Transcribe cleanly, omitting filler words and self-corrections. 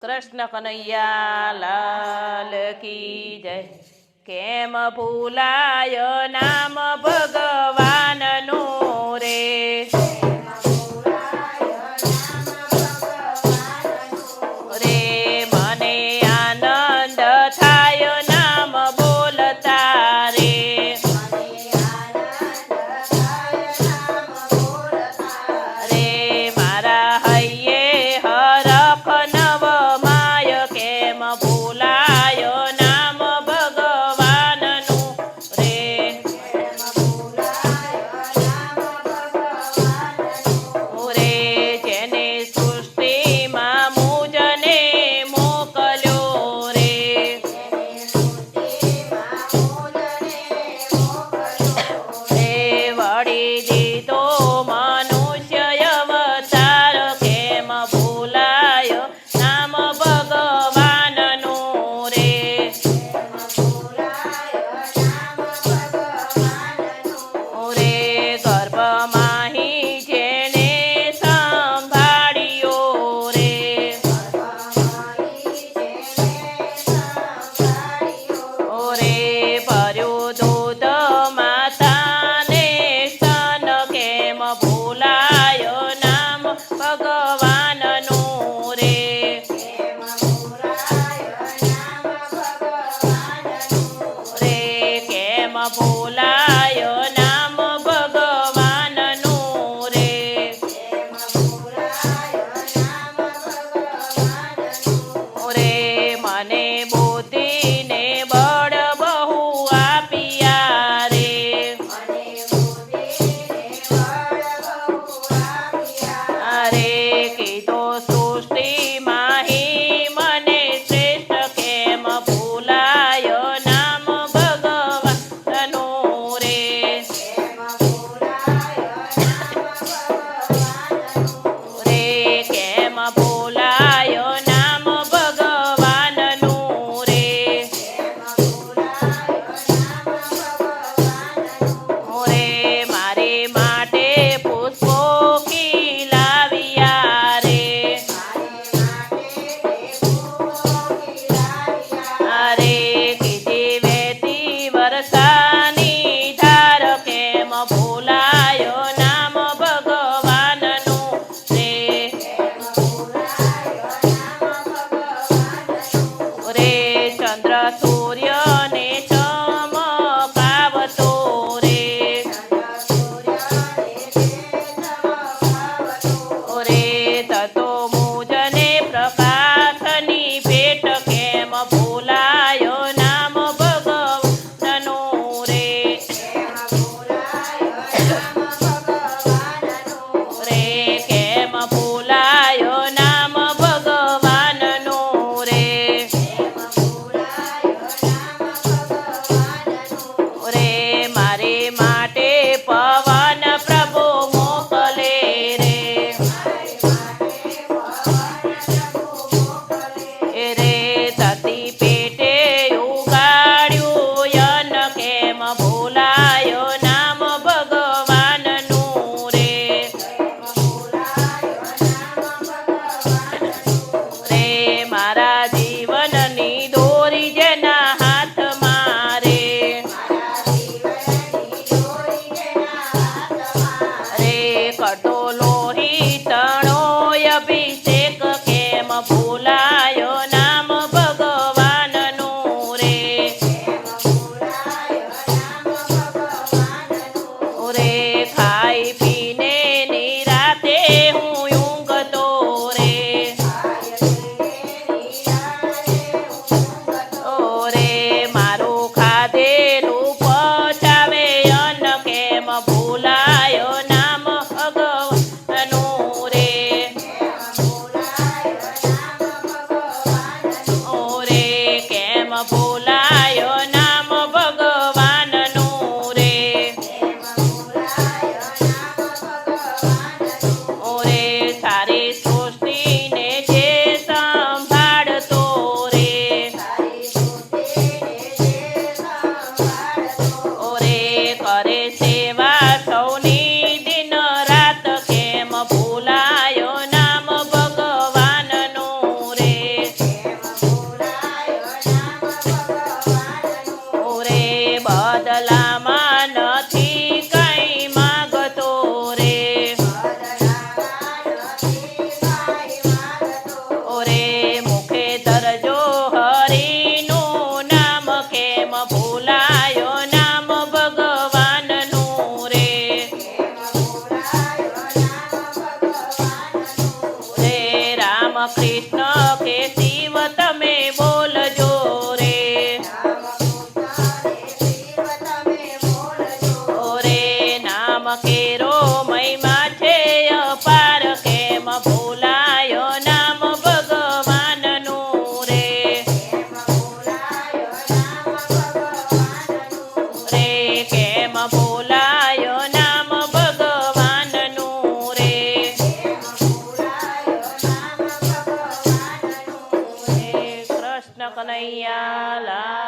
કૃષ્ણ કનૈયા લાલ કી જય. કેમ ભૂલાય નામ ભગવાનનું રે, રે મને આનંદ થાય નામ બોલતા રે, રે મારા હૈયે હરખ નવ માય. કેમ ભૂલાય નામ ભગવાનનું રે, રે જેને સૃષ્ટિમાં મુજને મોકલ્યો રે, રે વળી દીધો મનુષ્ય અવતાર. કેમ ભૂલાય નામ ભગવાનનું રે, રે ગર્ભમાં જેને સંભાળ્યો રે, રે ભર્યું દૂધ માતાને સ્તન. કેમ ભૂલાય નામ ભગવાનનું રે, રે કેમ ભૂલાય નામ ભગવાનનું રે, રે મને બુદ્ધિને બળ બહુ આપ્યા રે, અરે કીધો સૃષ્ટિમાં હી મને શ્રેષ્ઠ. કેમ ભૂલાય નામ ભગવાનનું રે, રે કેમ ભૂલાય નામ ભગવાનનું રે, રે મારે માટે પુષ્પો ખીલાવ્યા રે, અરે કીધી વેતી વરસાની ધાર. કેમ ભૂલાય નામ ભગવાનનું રે, રે ચંદ્ર સૂર્યને ચમકાવતો રે, રે તતો મુજને પ્રકાશની ભેટ. કેમ ભૂલાય નામ ભગવાનનું રે, રે કેમ ભૂલાય નામ ભગવાનનું રે, કનૈયા લાલ